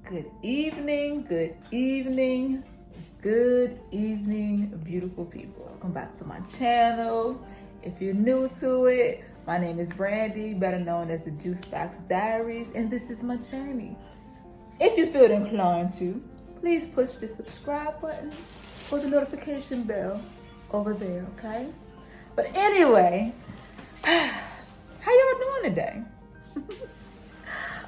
Good evening, good evening, good evening, beautiful people. Welcome back to my channel. If you're new to it, my name is Brandy, better known as the Juiceboxdiaries, and this is my journey. If you feel inclined to, please push the subscribe button or the notification bell over there, okay? But anyway, how y'all doing today?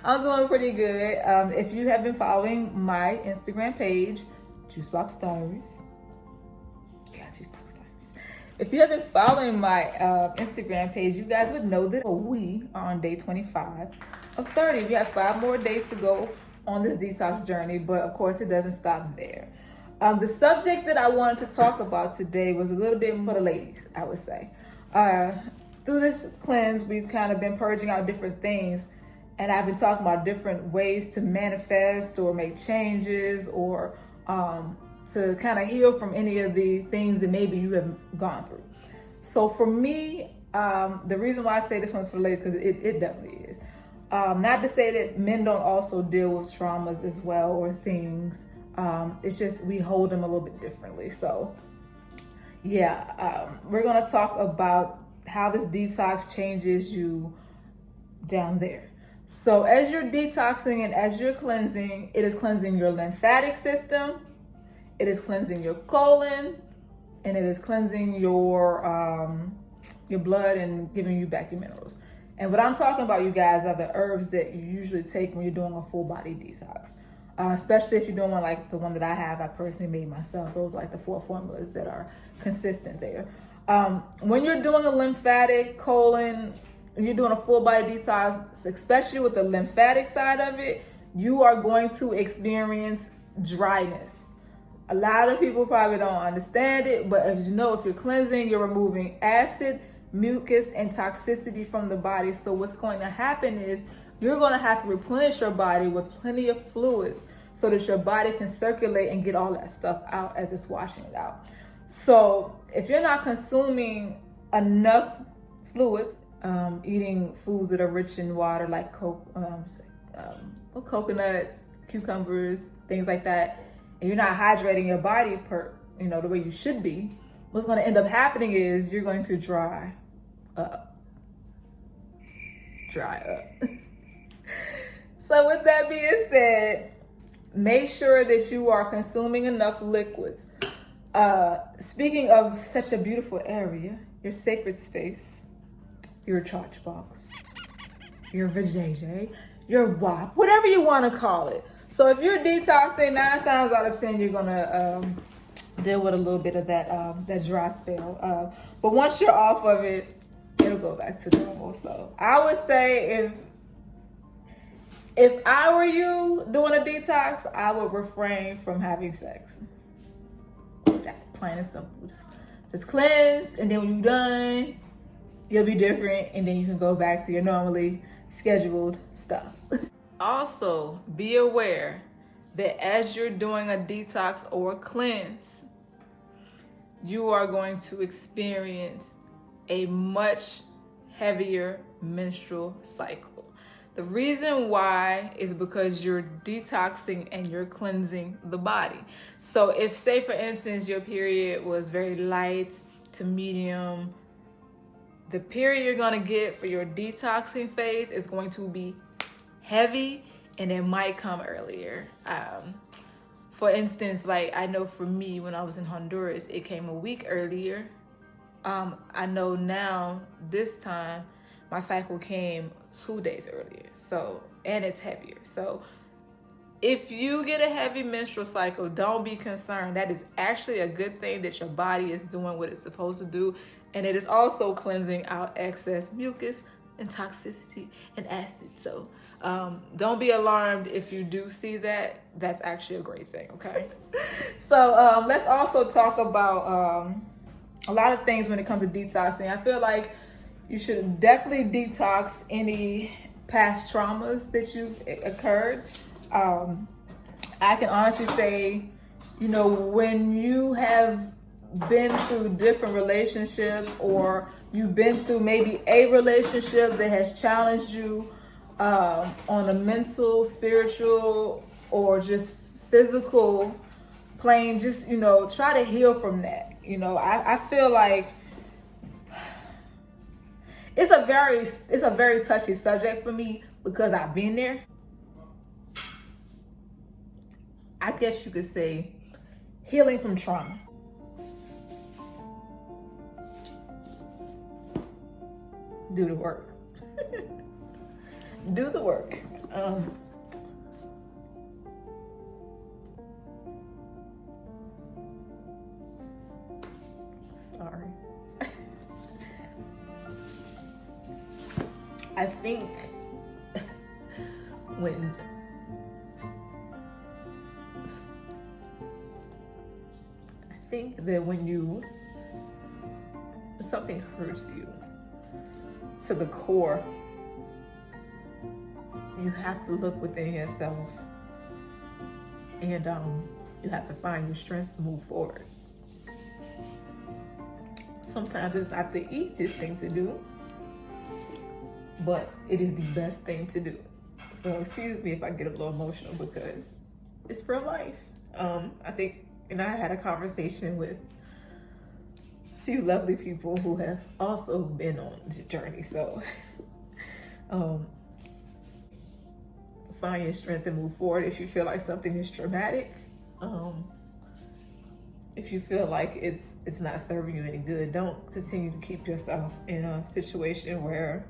I'm doing pretty good. If you have been following my Instagram page, Juiceboxdiaries. Yeah, Juiceboxdiaries. If you have been following my Instagram page, you guys would know that we are on day 25 of 30. We have 5 more days to go on this detox journey, but of course it doesn't stop there. The subject that I wanted to talk about today was a little bit for the ladies, I would say. Through this cleanse, we've kind of been purging out different things. And I've been talking about different ways to manifest or make changes or to kind of heal from any of the things that maybe you have gone through. So for me, the reason why I say this one's for ladies, because it definitely is. Not to say that men don't also deal with traumas as well or things. It's just we hold them a little bit differently. So yeah, we're going to talk about how this detox changes you down there. So as you're detoxing and as you're cleansing, it is cleansing your lymphatic system, it is cleansing your colon, and it is cleansing your blood and giving you back your minerals. And what I'm talking about, you guys, are the herbs that you usually take when you're doing a full body detox. Especially if you're doing one like the one that I personally made myself. Those are like the 4 formulas that are consistent there. When you're doing a lymphatic, colon, you're doing a full body detox, especially with the lymphatic side of it, you are going to experience dryness. A lot of people probably don't understand it, but as you know, if you're cleansing, you're removing acid, mucus, and toxicity from the body. So what's going to happen is you're going to have to replenish your body with plenty of fluids so that your body can circulate and get all that stuff out as it's washing it out. So if you're not consuming enough fluids, eating foods that are rich in water like coconuts, cucumbers, things like that, and you're not hydrating your body the way you should be, what's going to end up happening is you're going to dry up. So with that being said, make sure that you are consuming enough liquids. Speaking of such a beautiful area, your sacred space, your charge box, your vajayjay, your WAP, whatever you want to call it. So if you're detoxing, 9 times out of 10, you're gonna deal with a little bit of that dry spell. But once you're off of it, it'll go back to normal. So I would say if I were you doing a detox, I would refrain from having sex. That plain and simple. Just cleanse, and then when you're done, you'll be different, and then you can go back to your normally scheduled stuff. Also, be aware that as you're doing a detox or a cleanse, you are going to experience a much heavier menstrual cycle. The reason why is because you're detoxing and you're cleansing the body. So if, say for instance, your period was very light to medium, the period you're going to get for your detoxing phase is going to be heavy, and it might come earlier. For instance, like I know for me, when I was in Honduras, it came a week earlier. I know now this time my cycle came 2 days earlier. So, and it's heavier. So if you get a heavy menstrual cycle, don't be concerned. That is actually a good thing that your body is doing what it's supposed to do. And it is also cleansing out excess mucus and toxicity and acid. So don't be alarmed if you do see that. That's actually a great thing, okay? So let's also talk about a lot of things when it comes to detoxing. I feel like you should definitely detox any past traumas that you've occurred. I can honestly say, when you have been through different relationships, or you've been through maybe a relationship that has challenged you on a mental, spiritual, or just physical, plain, just, you know, try to heal from that. You know, I feel like it's a very touchy subject for me because I've been there. I guess you could say healing from trauma. Do the work. Do the work. Sorry. I think when something hurts you to the core, you have to look within yourself, and you have to find your strength to move forward. Sometimes it's not the easiest thing to do, but it is the best thing to do. So excuse me if I get a little emotional because it's real life. I think, and I had a conversation with a few lovely people who have also been on this journey. So find your strength and move forward. If you feel like something is traumatic, if you feel like it's not serving you any good, don't continue to keep yourself in a situation where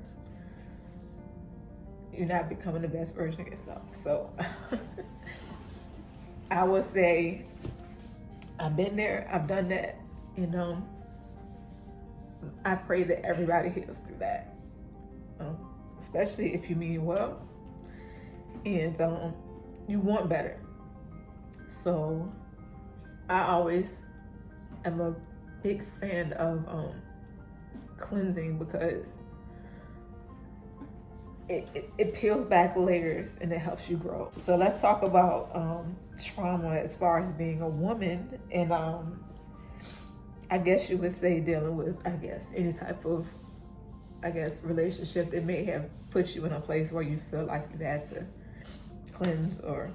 you're not becoming the best version of yourself. So I would say I've been there, I've done that, and I pray that everybody heals through that, especially if you mean well and you want better. So I always am a big fan of cleansing because it peels back layers and it helps you grow. So let's talk about trauma as far as being a woman, and I guess you would say dealing with, any type of, relationship that may have put you in a place where you feel like you've had to cleanse or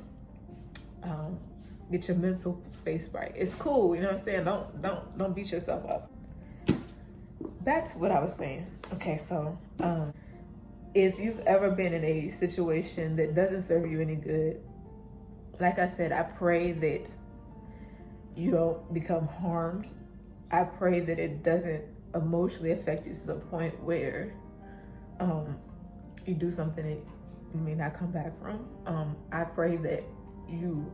get your mental space right. It's cool, you know what I'm saying? Don't beat yourself up. Back to what I was saying. Okay, so if you've ever been in a situation that doesn't serve you any good, like I said, I pray that you don't become harmed. I pray that it doesn't emotionally affect you to the point where you do something that you may not come back from. I pray that you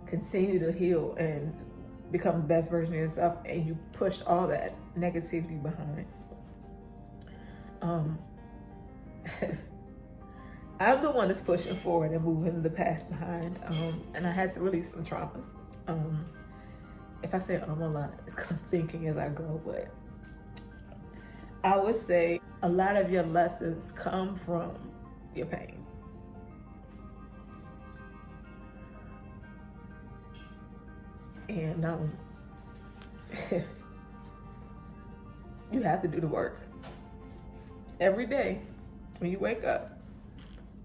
continue to heal and become the best version of yourself, and you push all that negativity behind. I'm the one that's pushing forward and moving the past behind, and I had to release some traumas. If I say a lot, it's because I'm thinking as I go, but I would say a lot of your lessons come from your pain. And you have to do the work. Every day when you wake up,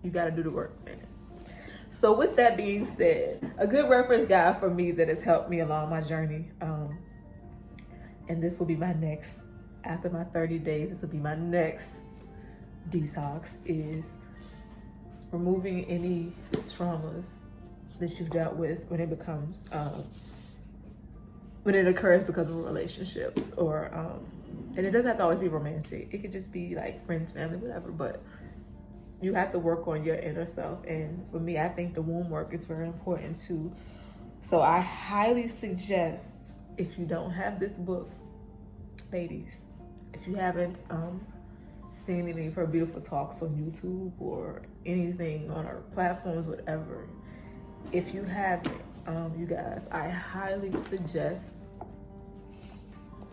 you got to do the work, man. So with that being said, a good reference guide for me that has helped me along my journey, and this will be my next, after my 30 days, this will be my next detox, is removing any traumas that you've dealt with when it becomes, when it occurs because of relationships, or, and it doesn't have to always be romantic. It could just be like friends, family, whatever, but you have to work on your inner self. And for me, I think the womb work is very important too. So I highly suggest, if you don't have this book, ladies, if you haven't seen any of her beautiful talks on YouTube or anything on her platforms, whatever, if you haven't, you guys, I highly suggest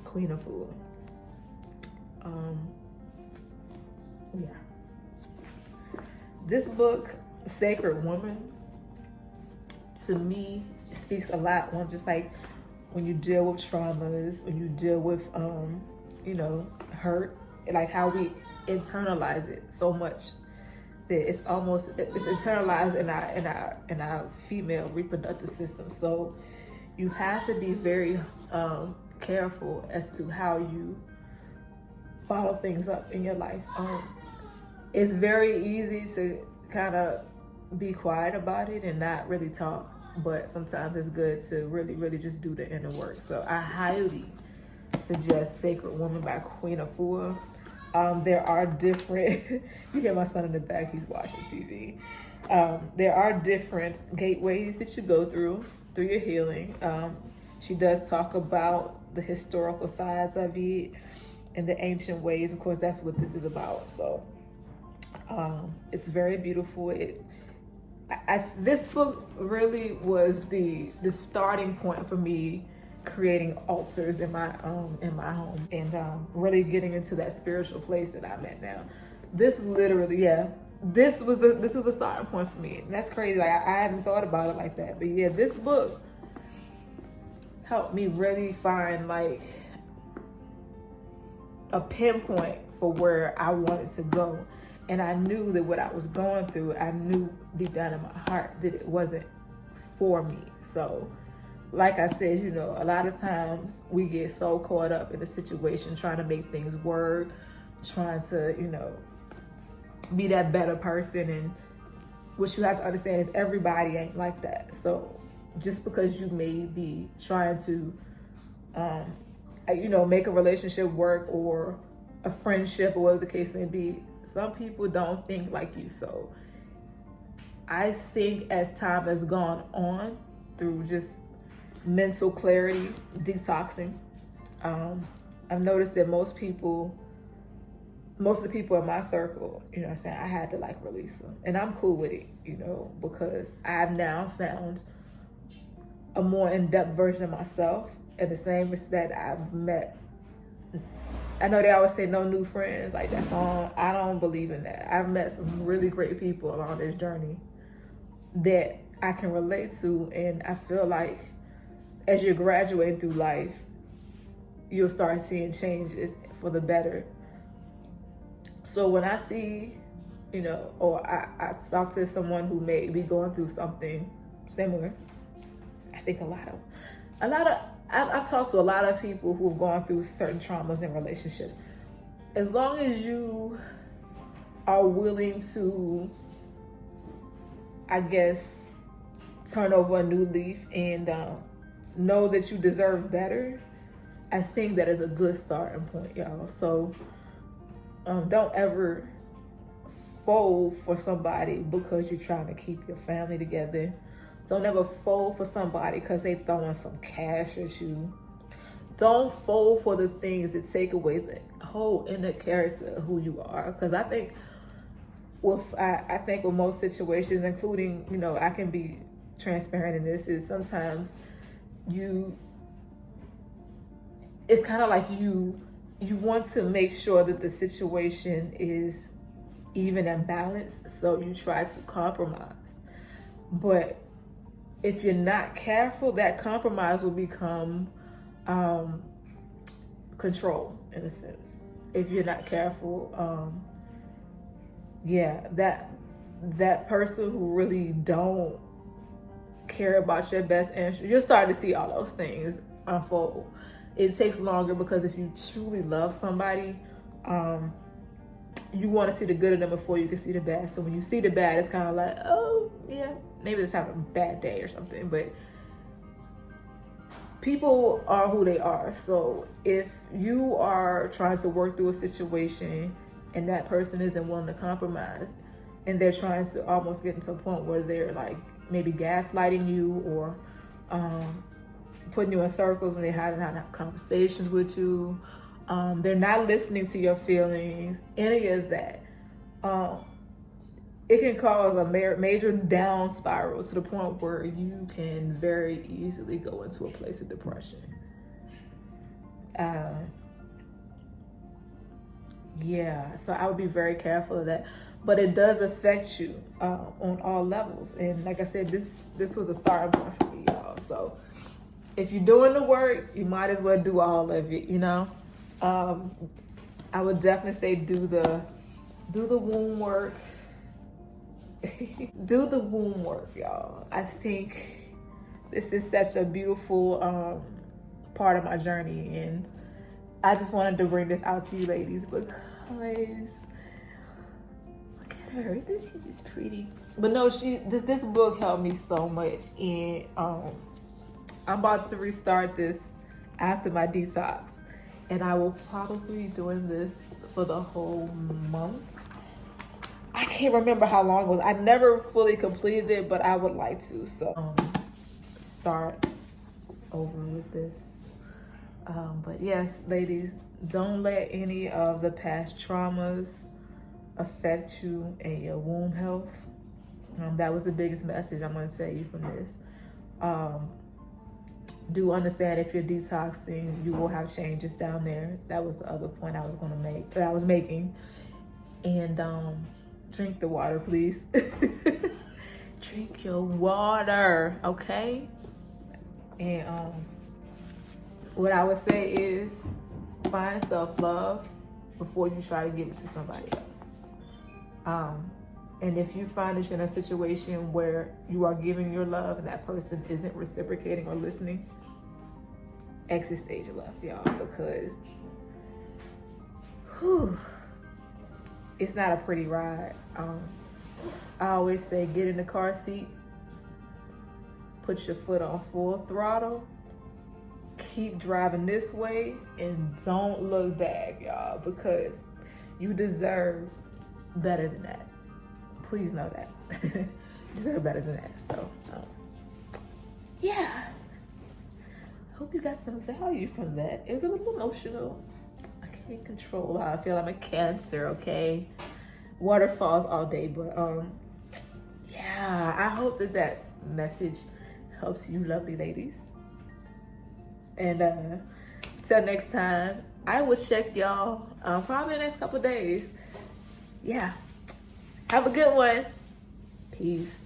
Queen of Food. Yeah. This book, Sacred Woman, to me, speaks a lot on just like when you deal with traumas, when you deal with, hurt, like how we internalize it so much that it's internalized in our female reproductive system. So you have to be very careful as to how you follow things up in your life. It's very easy to kind of be quiet about it and not really talk, but sometimes it's good to really just do the inner work. So I highly suggest Sacred Woman by Queen Afua. There are different, you hear my son in the back, he's watching TV. There are different gateways that you go through your healing. She does talk about the historical sides of it and the ancient ways. Of course, that's what this is about. So it's very beautiful. This book really was the starting point for me creating altars in my home and really getting into that spiritual place that I'm at now. This literally, this was the starting point for me. And that's crazy. Like I hadn't thought about it like that, but yeah, this book helped me really find like a pinpoint for where I wanted to go. And I knew that what I was going through, I knew deep down in my heart that it wasn't for me. So like I said, you know, a lot of times we get so caught up in the situation, trying to make things work, trying to, you know, be that better person. And what you have to understand is everybody ain't like that. So just because you may be trying to, you know, make a relationship work or a friendship or whatever the case may be, some people don't think like you. So I think as time has gone on through just mental clarity, detoxing, I've noticed that most of the people in my circle, you know what I'm saying, I had to like release them. And I'm cool with it, you know, because I've now found a more in-depth version of myself. In the same respect, I've met, I know they always say no new friends, like that song. I don't believe in that. I've met some really great people along this journey that I can relate to. And I feel like as you're graduating through life, you'll start seeing changes for the better. So when I see, you know, or I talk to someone who may be going through something similar, I think I've talked to a lot of people who have gone through certain traumas in relationships. As long as you are willing to, I guess, turn over a new leaf and know that you deserve better, I think that is a good starting point, y'all. So don't ever fold for somebody because you're trying to keep your family together. Don't ever fold for somebody because they throwing some cash at you. Don't fold for the things that take away the whole inner character of who you are. Because I think with most situations, including, you know, I can be transparent in this, is sometimes it's kind of like you want to make sure that the situation is even and balanced, so you try to compromise. But if you're not careful, that compromise will become control in a sense. If you're not careful, that person who really don't care about your best interest, you'll start to see all those things unfold. It takes longer because if you truly love somebody, you want to see the good in them before you can see the bad. So when you see the bad, it's kind of like, oh yeah, maybe just having a bad day or something. But people are who they are. So if you are trying to work through a situation and that person isn't willing to compromise, and they're trying to almost get into a point where they're like maybe gaslighting you or putting you in circles when they haven't had conversations with you, they're not listening to your feelings, any of that, it can cause a major down spiral to the point where you can very easily go into a place of depression. So I would be very careful of that. But it does affect you on all levels. And like I said, this was a starting point for me, y'all. So if you're doing the work, you might as well do all of it, you know? I would definitely say do the womb work, Do the womb work, y'all. I think this is such a beautiful part of my journey, and I just wanted to bring this out to you ladies because look at her. This is just pretty. But no, this book helped me so much, and I'm about to restart this after my detox, and I will probably be doing this for the whole month. I can't remember how long it was. I never fully completed it, but I would like to. So start over with this. But yes, ladies, don't let any of the past traumas affect you and your womb health. That was the biggest message I'm going to tell you from this. Do understand if you're detoxing, you will have changes down there. That was the other point I was making. And drink the water, please. Drink your water, okay? And what I would say is find self-love before you try to give it to somebody else. And if you find that you're in a situation where you are giving your love and that person isn't reciprocating or listening, exit stage left, y'all, because it's not a pretty ride. I always say get in the car seat, put your foot on full throttle, keep driving this way, and don't look back, y'all, because you deserve better than that. Please know that. You deserve better than that. So, yeah. Hope you got some value from that. It was a little emotional. I can't control how I feel. I'm a Cancer, okay? Waterfalls all day, but yeah. I hope that message helps you, lovely ladies. And till next time, I will check y'all probably in the next couple days. Yeah. Have a good one. Peace.